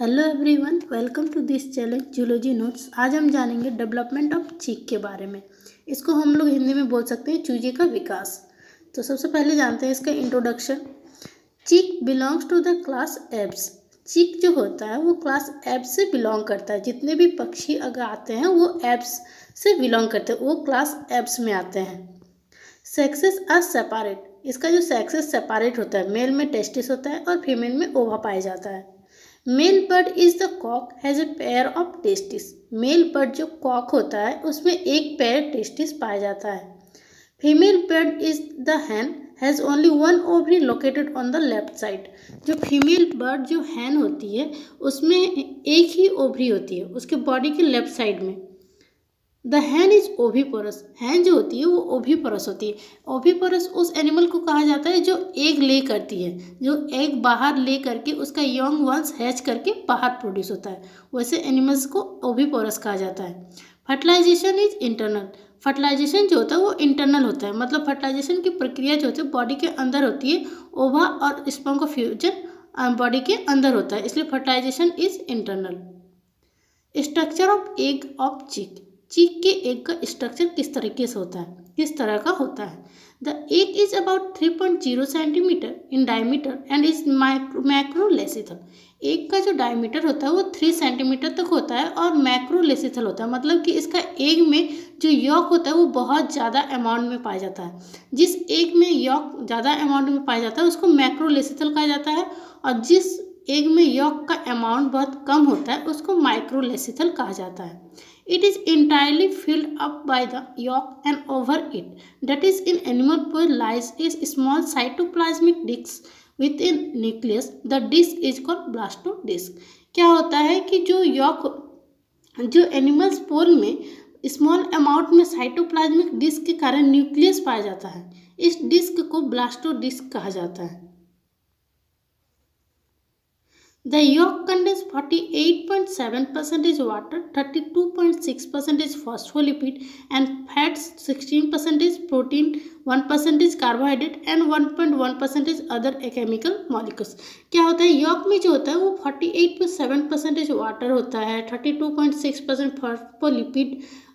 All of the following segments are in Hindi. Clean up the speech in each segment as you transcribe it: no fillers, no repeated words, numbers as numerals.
Hello everyone, welcome to this channel zoology notes. आज हम जानेंगे डेवलपमेंट ऑफ चीक के बारे में। इसको हम लोग हिंदी में बोल सकते हैं चूजे का विकास। तो सबसे पहले जानते हैं इसका introduction. Chick belongs to the class Aves. Chick जो होता है वो क्लास एप्स से बिलोंग करता है। जितने भी पक्षी अगर आते हैं वो एप्स से बिलोंग करते हैं, वो क्लास एप्स में आते हैं। Sexes are separate. इसका जो सेक्सेस सेपरेट होता है, मेल में टेस्टिस होता है और फीमेल में ओवा पाया जाता है। Male bird is the cock has a pair of testis. Male bird जो कॉक होता है उसमें एक पेयर टेस्टिस पाया जाता है। Female bird is the hen has only one ovary located on the left side. जो फीमेल बर्ड जो हैन होती है उसमें एक ही ओवरी होती है उसके बॉडी के लेफ्ट साइड में। The hen is oviparous. Hen जो होती है वो ओविपोरस होती है। ओविपोरस उस एनिमल को कहा जाता है जो एग ले करती है, जो एग बाहर ले करके उसका यंग वंस हैच करके बाहर प्रोड्यूस होता है, वैसे एनिमल्स को ओविपोरस कहा जाता है। Fertilisation is internal. फर्टिलाइजेशन जो होता है वो इंटरनल होता है, मतलब फर्टिलाइजेशन की प्रक्रिया जो होती है बॉडी के अंदर होती है। ओवा और स्पर्म का फ्यूजन बॉडी के अंदर होता है, इसलिए fertilization is internal. Structure of egg of chick. Chick के एग का स्ट्रक्चर किस तरीके से होता है, किस तरह का होता है। The egg is about 3.0 centimetre in diameter and is macrolecithal. Egg का जो डायमीटर होता है वो 3 सेंटीमीटर तक होता है और मैक्रोलेसिथल होता है, मतलब कि इसका एग में जो यॉक होता है वो बहुत ज़्यादा अमाउंट में पाया जाता है। जिस एग में यॉक ज़्यादा अमाउंट में पाया जाता है उसको मैक्रोलेसिथल कहा जाता है, और जिस एग में यॉक का अमाउंट बहुत कम होता है उसको माइक्रोलेसिथल कहा जाता है। It is entirely filled up by the yolk and over it, that is in animal pore lies a small cytoplasmic disc with a nucleus. The disc is called blastodisc. क्या होता है कि जो यॉक जो एनिमल्स पोल में स्मॉल अमाउंट में साइटोप्लाज्मिक डिस्क के कारण न्यूक्लियस पाया जाता है, इस डिस्क को ब्लास्टोडिस्क कहा जाता है। The yolk contains 48.7% water, 32.6% phospholipid and fats, 16% protein, 1% carbohydrate and 1.1% other chemical molecules. क्या होता है, यॉक में जो होता है वो 48.7% वाटर होता है, 32.6% फॉस्फोलिपिड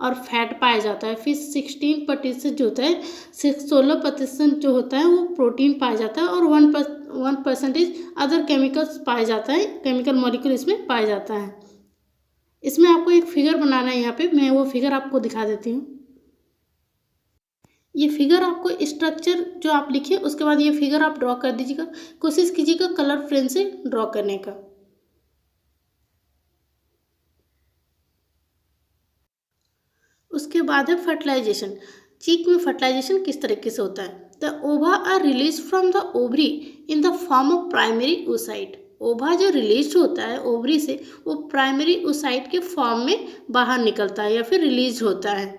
और फैट पाया जाता है, फिर 16% जो होता है 16% जो होता है वो प्रोटीन पाया जाता है और 1% अदर केमिकल्स पाया जाता है, केमिकल मॉलिक्यूल इसमें पाया जाता है। इसमें आपको एक फिगर बनाना है, यहाँ पे मैं वो फिगर आपको दिखा देती हूँ। ये फिगर आपको स्ट्रक्चर जो आप लिखिए उसके बाद ये फिगर आप ड्रॉ कर दीजिएगा, कोशिश कीजिएगा कलर पेन से ड्रॉ करने का। उसके बाद है फर्टिलाइजेशन। चीक में फर्टिलाइजेशन किस तरीके से होता है। The ova are release from the ovary in the form of primary oocyte। Ova जो रिलीज होता है ओवरी से वो प्राइमरी oocyte के फॉर्म में बाहर निकलता है या फिर रिलीज होता है।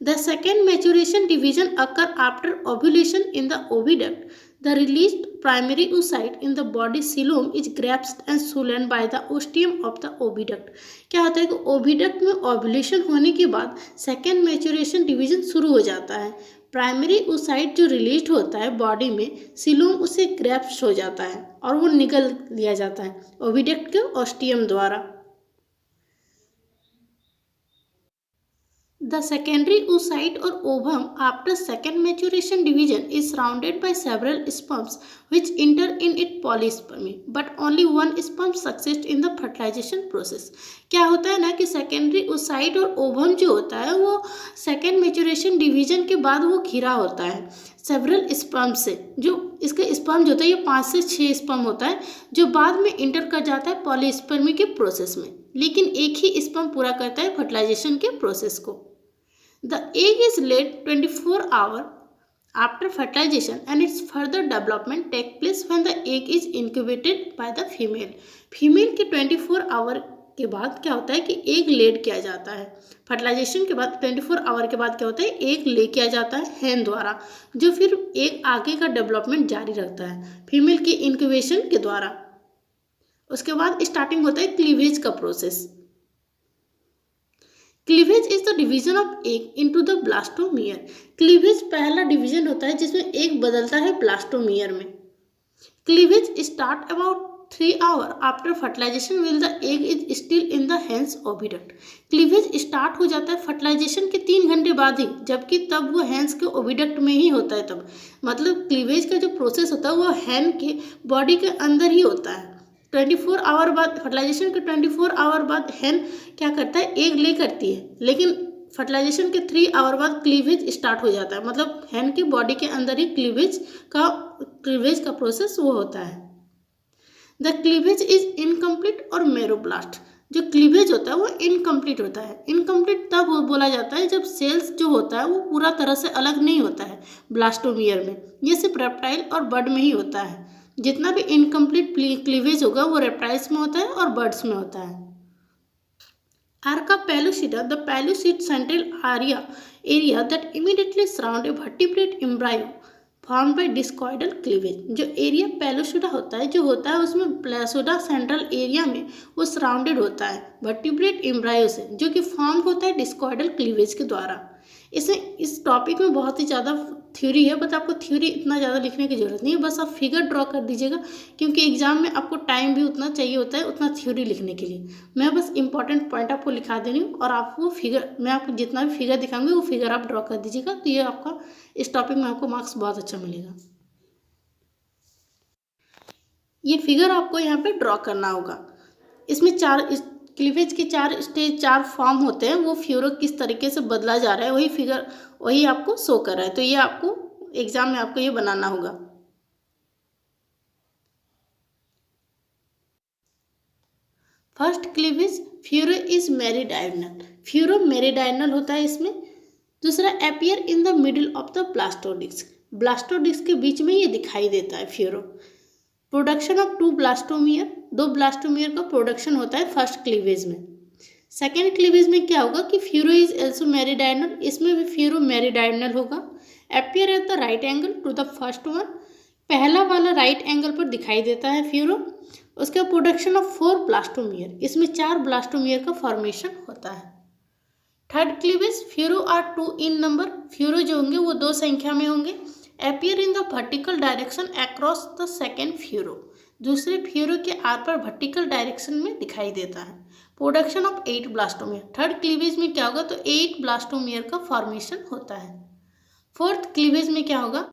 The second maturation division occur after ovulation in the oviduct. The released primary oocyte in the body coelom is grasped and swollen by the ostium of the oviduct. क्या होता है कि ओविडक्ट में ओव्यूलेशन होने के बाद सेकेंड मैच्योरेशन डिवीजन शुरू हो जाता है। प्राइमरी oocyte जो रिलीज होता है बॉडी में, सीलोम उसे ग्रैप्स हो जाता है और वो निकल लिया जाता है ओविडक्ट के ओस्टियम द्वारा। The secondary oocyte or ovum after second maturation division is surrounded by several sperms which enter in it polyspermy, but only one sperm succeeds in the fertilization process. क्या होता है ना कि सेकेंडरी oocyte और ओवम जो होता है वो सेकेंड मैच्योरेशन डिवीजन के बाद वो घिरा होता है सेवरल स्पर्म से। जो इसका स्पर्म जो होता है ये 5 से 6 स्पर्म होता है जो बाद में इंटर कर जाता है पॉलीस्पर्मी के प्रोसेस में, लेकिन एक ही स्पर्म पूरा करता है फर्टिलाइजेशन के प्रोसेस को। The egg is laid 24 hours after fertilization and its further development take place when the egg is incubated by the female. Female के 24 आवर के बाद क्या होता है कि एग लेड किया जाता है। फर्टिलाइजेशन के बाद 24 आवर के बाद क्या होता है, एग ले किया जाता है हैन द्वारा, जो फिर एग आगे का डेवलपमेंट जारी रखता है फीमेल के इंक्यूबेशन के द्वारा। उसके बाद स्टार्टिंग होता है क्लीवेज का process. Cleavage is the division of egg into the blastomere. Cleavage पहला डिवीजन होता है जिसमें एग बदलता है ब्लास्टोमियर में। Cleavage start about 3 hours after fertilization while the egg is still in the hen's oviduct. Cleavage start हो जाता है फर्टिलाइजेशन के 3 घंटे बाद ही, जबकि तब वो हैंस के ओविडक्ट में ही होता है। तब मतलब क्लीवेज का जो प्रोसेस होता है वो हैन के बॉडी के अंदर ही होता है। 24 आवर बाद, फर्टिलाइजेशन के 24 आवर बाद हैन क्या करता है, एग ले करती है, लेकिन फर्टिलाइजेशन के 3 आवर बाद क्लीवेज स्टार्ट हो जाता है। मतलब हैन की बॉडी के अंदर ही क्लीवेज का प्रोसेस वो होता है। द क्लीवेज इज इनकम्प्लीट और मेरोब्लास्ट, जो क्लीवेज होता है वो इनकम्प्लीट होता है। इनकम्प्लीट तब बोला जाता है जब सेल्स जो होता है वो पूरा तरह से अलग नहीं होता है ब्लास्टोमियर में। ये सिर्फ रेप्टाइल और बर्ड में ही होता है। जितना भी इनकम्प्लीट क्लीवेज होगा वो रेप्टाइल्स में होता है और बर्ड्स में होता है। Arca pellucida, the pellucid central area that immediately surround a vertebrate embryo formed by discoidal cleavage। जो एरिया पेलुसिडा होता है, जो होता है उसमें प्लेसोडा सेंट्रल एरिया में वो सराउंडेड होता है वर्टिब्रेट एम्ब्रायो से, जो कि फॉर्म होता है डिस्कॉइडल क्लीवेज के द्वारा। इस टॉपिक में बहुत ही ज़्यादा थ्योरी है, बट आपको थ्योरी इतना ज़्यादा लिखने की जरूरत नहीं है, बस आप फिगर ड्रॉ कर दीजिएगा, क्योंकि एग्जाम में आपको टाइम भी उतना चाहिए होता है उतना थ्योरी लिखने के लिए। मैं बस इंपॉर्टेंट पॉइंट आपको लिखा दे रही हूँ और आप वो फिगर, मैं आपको जितना भी फिगर दिखाऊंगी वो फिगर आप ड्रॉ कर दीजिएगा, तो ये आपका इस टॉपिक में आपको मार्क्स बहुत अच्छा मिलेगा। ये फिगर आपको यहाँ पे ड्रॉ करना होगा। इसमें क्लीवेज के 4 स्टेज, 4 फॉर्म होते हैं। वो फ्यूरो किस तरीके से बदला जा रहा है वही फिगर वही आपको शो कर रहा है, तो ये आपको एग्जाम में आपको ये बनाना होगा। First cleavage furrow is meridional, furrow meridional होता है इसमें। दूसरा appear in the middle of the blastodisc, blastodisc के बीच में ये दिखाई देता है furrow. Production of 2 blastomere, 2 blastomere का प्रोडक्शन होता है फर्स्ट क्लीवेज में। सेकेंड क्लीवेज में क्या होगा कि फ्यूरो इज एल्सो मेरिडाइनल, इसमें भी फ्यूरो मेरिडाइनल होगा। Appear at the right angle to the first one, पहला वाला राइट एंगल पर दिखाई देता है फ्यूरो। उसके प्रोडक्शन ऑफ 4 ब्लास्टोमियर, इसमें 4 ब्लास्टोमियर का फॉर्मेशन होता है। Third cleavage furrow are 2 in number, furrow जो होंगे वो 2 संख्या में होंगे। Appear in the vertical direction across the second furrow, दूसरे फ्यूरो के आर पर वर्टिकल डायरेक्शन में दिखाई देता है। Production of 8 blastomere, third cleavage में क्या होगा तो 8 ब्लास्टोमियर का फॉर्मेशन होता है। फोर्थ क्लीवेज में क्या होगा,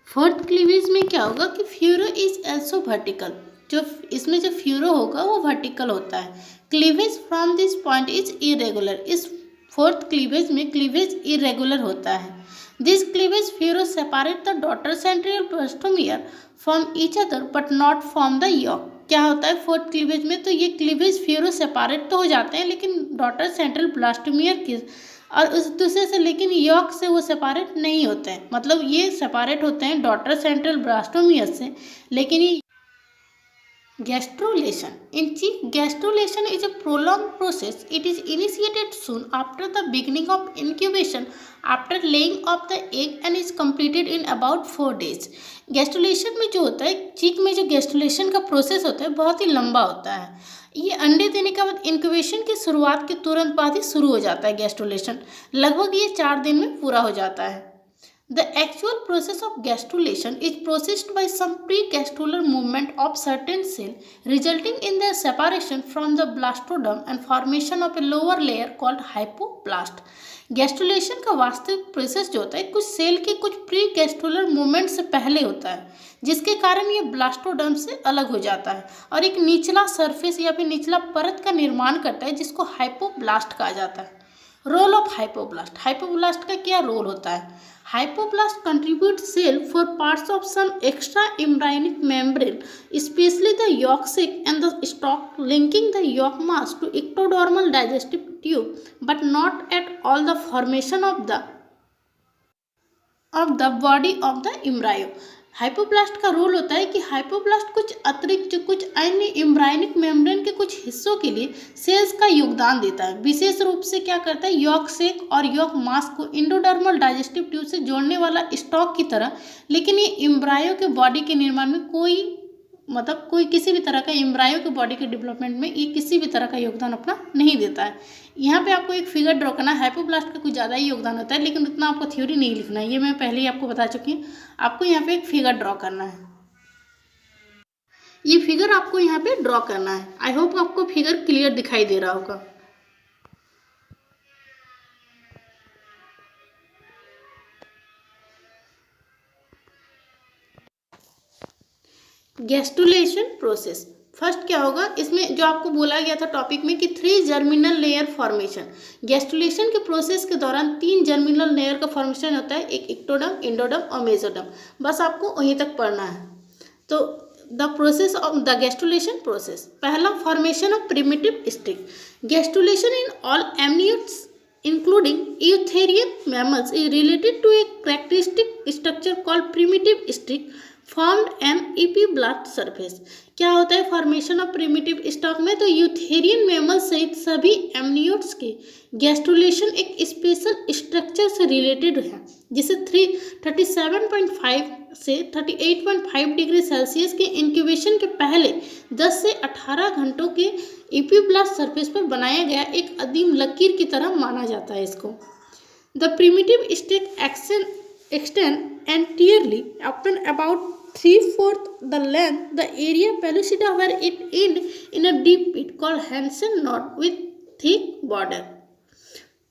फोर्थ क्लीवेज में क्या होगा कि फ्यूरो इज एल्सो वर्टिकल, जो इसमें जो फ्यूरो होगा वो वर्टिकल होता है। Cleavage from this point is irregular, इस फोर्थ क्लीवेज में क्लीवेज इरेगुलर होता है। This cleavage furrow separate the daughter central blastomere from each other but not from the yolk. क्या होता है फोर्थ क्लीवेज में, तो ये क्लीवेज फ्यूरो सेपरेट तो हो जाते हैं लेकिन डॉटर सेंट्रल ब्लास्टोमियर की और उस दूसरे से, लेकिन यॉक से वो सेपरेट नहीं होते हैं। मतलब ये सेपरेट होते हैं डॉटर सेंट्रल ब्लास्टोमियर से, लेकिन ये gastrulation. In chick, gastrulation is a prolonged process. It is initiated soon after the beginning of incubation, after laying of the egg and is completed in about 4 days. Gastrulation में जो होता है, चिक में जो गैस्ट्रुलेशन का प्रोसेस होता है बहुत ही लंबा होता है। ये अंडे देने के बाद इंक्यूबेशन की शुरुआत के तुरंत बाद ही शुरू हो जाता है गैस्ट्रुलेशन, लगभग ये 4 दिन में पूरा हो जाता है। The actual process of gastrulation is processed by some pre-gastrular movement of certain cell, resulting in their separation from the blastodome and formation of a lower layer called hypoblast. Gastrulation का वास्तविक प्रोसेस जो होता है कुछ सेल के कुछ प्री गैस्ट्रुलर मूवमेंट से पहले होता है, जिसके कारण ये ब्लास्टोडर्म से अलग हो जाता है और एक निचला सरफेस या फिर निचला परत का निर्माण करता है, जिसको हाइपोब्लास्ट कहा जाता है। रोल ऑफ हाइपोब्लास्ट, हाइपोब्लास्ट का क्या रोल होता है? Hypoblast contribute cell for parts of some extra embryonic membrane, especially the yolk sac and the stalk, linking the yolk mass to ectodermal digestive tube, but not at all the formation of the body of the embryo. Hypoblast का रोल होता है कि हाइपोब्लास्ट कुछ अतिरिक्त कुछ अन्य एम्ब्रायनिक मेम्ब्रेन के कुछ हिस्सों के लिए सेल्स का योगदान देता है। विशेष रूप से क्या करता है, यॉक सेक और यॉक मास को इंडोडर्मल डाइजेस्टिव ट्यूब से जोड़ने वाला स्टॉक की तरह, लेकिन ये एम्ब्रायो के बॉडी के निर्माण में कोई किसी भी तरह का एम्ब्रायो के बॉडी के डेवलपमेंट में ये किसी भी तरह का योगदान अपना नहीं देता है। यहाँ पे आपको एक फिगर ड्रॉ करना है। हाइपोब्लास्ट का कुछ ज़्यादा ही योगदान होता है, लेकिन उतना आपको थ्योरी नहीं लिखना है, ये मैं पहले ही आपको बता चुकी हूँ। आपको यहाँ पे एक फिगर ड्रॉ करना है। ये फिगर आपको यहाँ पे ड्रॉ करना है। आई होप आपको फिगर क्लियर दिखाई दे रहा होगा। गैस्ट्रुलेशन प्रोसेस, फर्स्ट क्या होगा इसमें जो आपको बोला गया था टॉपिक में कि 3 जर्मिनल लेयर फॉर्मेशन। गैस्ट्रुलेशन के प्रोसेस के दौरान 3 जर्मिनल लेयर का फॉर्मेशन होता है, एक इक्टोडर्म, एंडोडर्म और मेसोडर्म। बस आपको वहीं तक पढ़ना है। तो the process of the gastrulation process, पहला formation of primitive streak. Gastrulation in all amniotes including eutherian mammals is related to a characteristic structure called primitive stick formed an epiblast surface। क्या होता है फॉर्मेशन ऑफ प्रिमिटिव स्टॉक में? तो यूथेरियन मैमल सहित सभी एमनियोट्स के गैस्ट्रुलेशन एक स्पेशल स्ट्रक्चर से रिलेटेड है, जिसे 37.5 से 38.5 डिग्री सेल्सियस के इंक्यूबेशन के पहले 10 से 18 घंटों के इपीब्लास्ट सरफेस पर बनाया गया एक अदीम लकीर की तरह माना जाता है इसको। The primitive stick extend anteriorly upon about 3/4 the length, the area pellucida where it end in a deep pit called Hansen knot with thick border।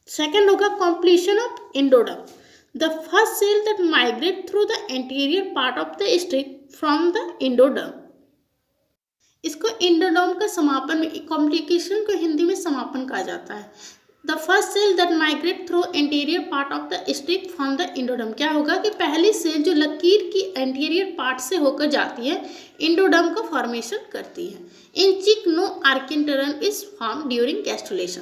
Second होगा completion of endoderm, the first cell that migrate through the anterior part of the stick from the endoderm। इसको एंडोडर्म का समापन में, कॉम्प्लिकेशन को हिंदी में समापन कहा जाता है। The first cell that migrate through anterior part of the streak from the endoderm, क्या होगा कि पहली सेल जो लकीर की एंटीरियर पार्ट से होकर जाती है एंडोडर्म का फॉर्मेशन करती है। इन चिक नो आर्कियन is form during gastrulation.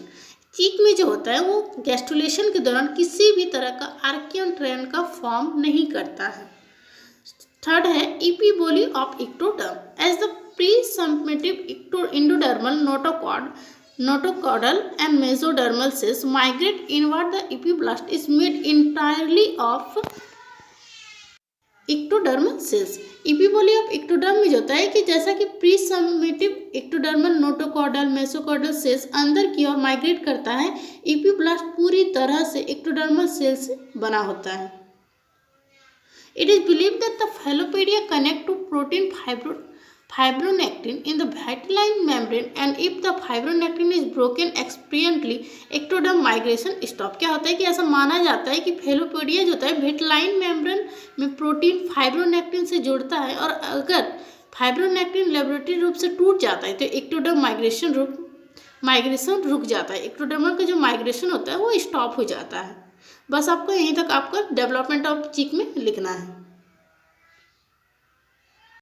Chick में जो होता है वो गैस्ट्रुलेशन के दौरान किसी भी तरह का आर्कियन ट्रेन का फॉर्म नहीं करता है। थर्ड है epiboly of ectoderm. As the pre-symptomatic endodermal notocaudal and mesodermal cells migrate inward, the epiblast is made entirely of ectodermal cells। Epiboly of ectoderm में जो होता है कि जैसा कि प्रीसमेटिव इक्टोडर्मल नोटोकॉडल मेसोकॉडल सेल्स अंदर की ओर माइग्रेट करता है, इपीब्लास्ट पूरी तरह से इक्टोडर्मल सेल से बना होता है। It is believed that the Fallopedia connect to protein fibronectin in the vitelline membrane, and if the fibronectin is broken experiently, ectoderm migration stop। क्या होता है कि ऐसा माना जाता है कि फेलोपोडिया जो होता है वेटलाइन मेम्ब्रेन में प्रोटीन फाइब्रोनेक्टिन से जुड़ता है, और अगर फाइब्रोनेक्टिन लेबोरेटरी रूप से टूट जाता है तो एक्टोडर्म माइग्रेशन रुक जाता है। एक्टोडर्मल का जो माइग्रेशन होता है वो स्टॉप हो जाता है। बस आपको यहीं तक आपका डेवलपमेंट ऑफ चीक में लिखना है।